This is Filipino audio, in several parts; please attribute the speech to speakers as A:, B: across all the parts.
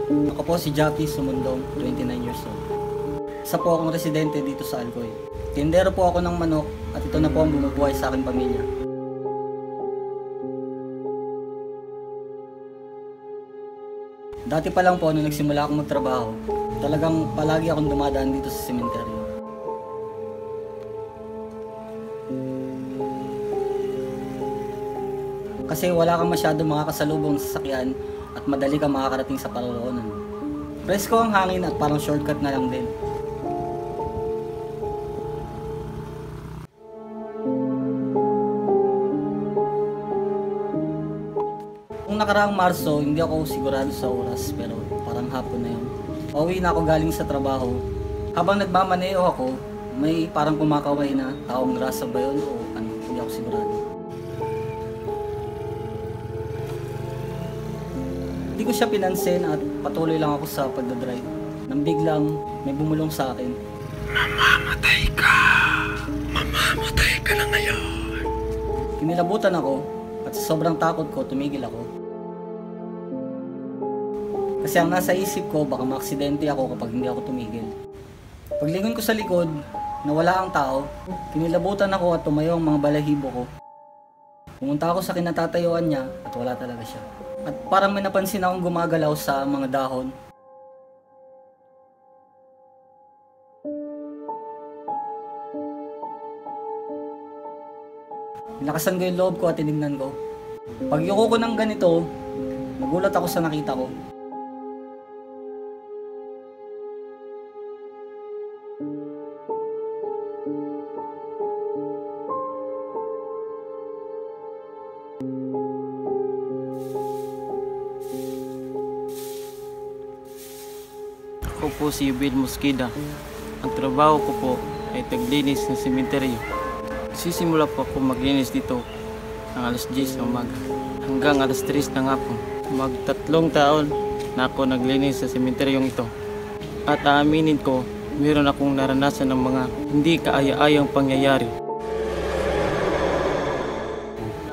A: Ako po si Jackie Sumundong, 29 years old. Isa po akong residente dito sa Alcoy. Tindero po ako ng manok at ito na po ang bumubuhay sa aking pamilya. Dati pa lang po nung nagsimula akong magtrabaho, talagang palagi akong dumadaan dito sa sementeryo. Kasi wala kang masyadong makakasalubong sa sasakyan at madali kang makakarating sa paroroonan. Presko ang hangin at parang shortcut na lang din. Nung nakaraang Marso, hindi ako sigurado sa oras pero parang hapon na yun. Pauwi na ako galing sa trabaho. Habang nagmamaneo ako, may parang kumakaway na taong grasa ba yun o ano, hindi ako sigurado. Hindi ko siya pinansin at patuloy lang ako sa pagdadrive. Nang biglang may bumulong sa akin.
B: Mamamatay ka! Mamamatay ka na ngayon!
A: Kinilabutan ako at sa sobrang takot ko tumigil ako. Kasi ang nasa isip ko baka maaksidente ako kapag hindi ako tumigil. Paglingon ko sa likod, nawala ang tao, kinilabutan ako at tumayo ang mga balahibo ko. Pumunta ako sa kinatatayuan niya at wala talaga siya. At parang may napansin akong gumagalaw sa mga dahon. Nilakasan ko yung loob ko at tinignan ko. Pagyuko ko ng ganito, nagulat ako sa nakita ko.
C: Ako po si Bill Mosqueda. Ang trabaho ko po ay taglinis ng sementeryo. Sisimula po ako maglinis dito ng alas 10 ng umaga hanggang alas 3 ng hapon. Mag-3 taon na ako naglinis sa sementeryong ito. At aaminin ko, meron akong naranasan ng mga hindi kaaya-ayang pangyayari.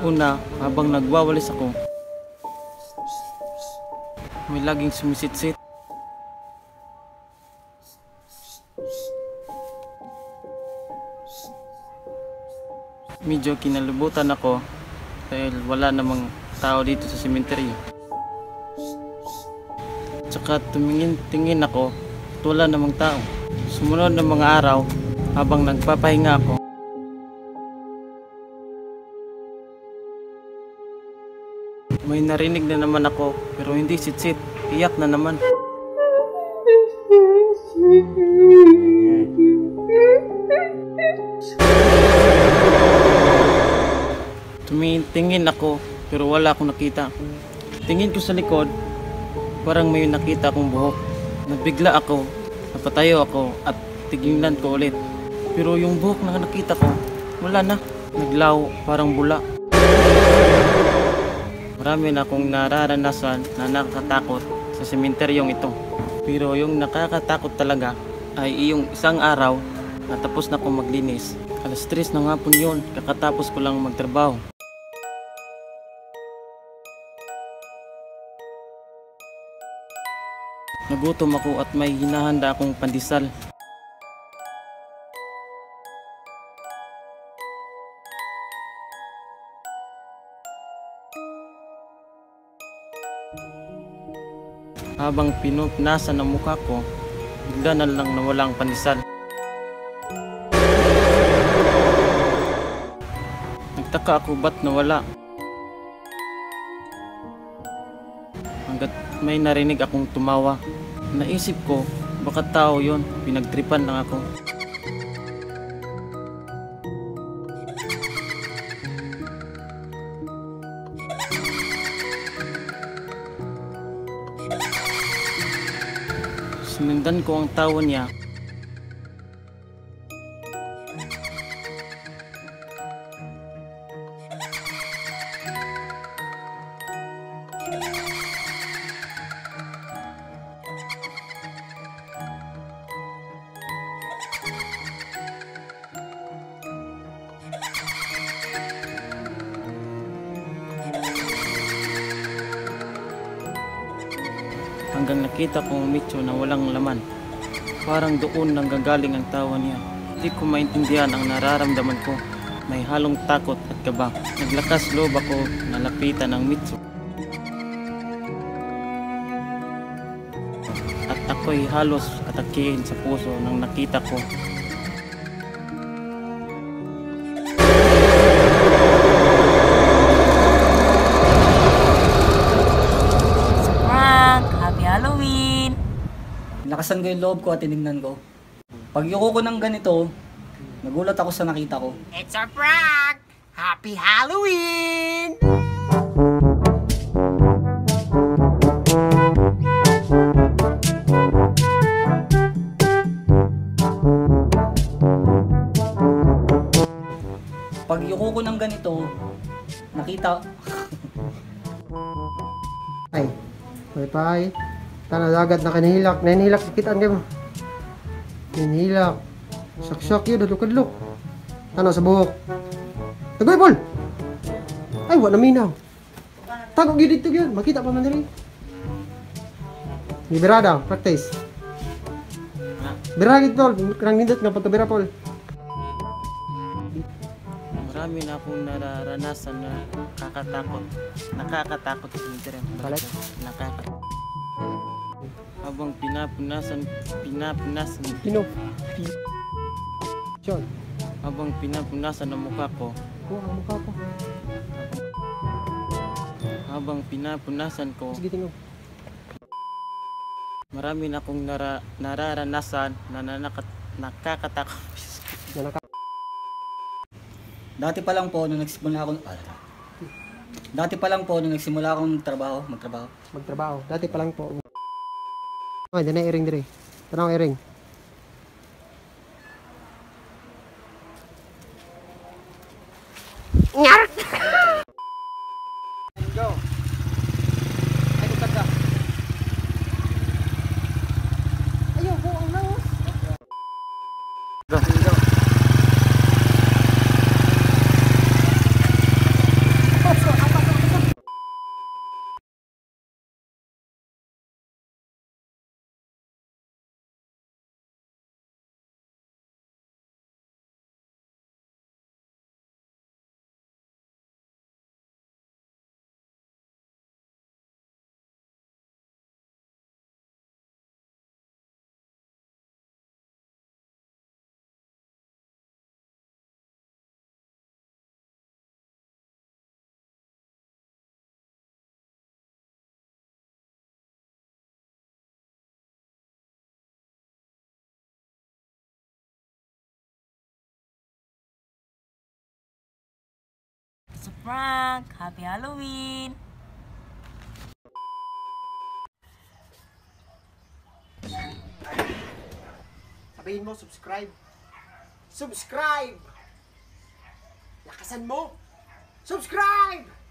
C: Una, habang nagwawalis ako, may laging sumisitsit. Medyo kinalubutan ako dahil wala namang tao dito sa sementeryo. Tsaka tumingin-tingin ako at wala namang tao. Sumunod ng mga araw habang nagpapahinga ako, may narinig na naman ako pero hindi sitsit, iyak na naman. Tumingin ako pero wala akong nakita. Tingin ko sa likod, parang may nakita akong buhok. Nabigla ako, napatayo ako at tignan ko ulit. Pero yung buhok na nakita ko, wala na. Naglaw, parang bula. Marami na akong nararanasan na nakakatakot sa sementeryong ito. Pero yung nakakatakot talaga ay yung isang araw na tapos na akong maglinis. Alas 3 ng hapon yun, kakatapos ko lang magtrabaho. Nagutom ako at may hinahanda akong pandesal. Habang pinupunasan ang mukha ko, bigla na lang nawala ang pandesal. Nagtaka ako ba't nawala. Hanggat may narinig akong tumawa. Naisip ko, baka tao yon, pinagtripan lang ako. Sinundan ko ang tawa niya. hanggang nakita kong mitso na walang laman. Parang doon nanggagaling ang tawa niya. Hindi ko maintindihan ang nararamdaman ko. May halong takot at kaba. Naglakas loob ako na lapitan ng mitso. At ako'y halos atakihin sa puso nang nakita ko.
D: Frank, Happy Halloween!
A: Nakasan ko yung loob ko at tinignan ko. Pag yuko ko ng ganito, nagulat ako sa nakita ko.
D: It's a prank! Happy Halloween!
A: Pag yuko ko ng ganito, nakita...
E: Ay, may pay. Tana dagat na kanihilak. Nanihilak, kitaan kayo. Nanihilak. Sak-sak yun, dadlok-adlok. Tana sa buhok. Tagoy, Paul! Ay, wala minaw. Tagog yun dito yun. Makita pa man rin. Liberada, practice. Biragit, Paul. Kanang nindot nga pagkabira, Paul.
C: Marami na akong nararanasan na nakakatakot sa cemetery.
E: Balik?
C: Nakakatakot. Habang pinapunasan
E: Pino. Sean.
C: habang pinapunasan ang mukha ko,
E: Oh, ang mukha ko.
C: habang pinapunasan ko,
E: Sige, tingnan.
C: marami na akong nararanasan na nakakatakot.
E: Nanaka.
A: Dati pa lang po, nung nagsimula akong magtrabaho.
E: Magtrabaho. Dati pa lang po. Ay, dyan na iring dire. Tanong iring. Go. Ay, kutag ka. Ayaw, po ang lawas.
C: Go.
D: It's a prank! Happy Halloween!
E: Sabihin mo, subscribe. Subscribe! Lakasan mo! Subscribe!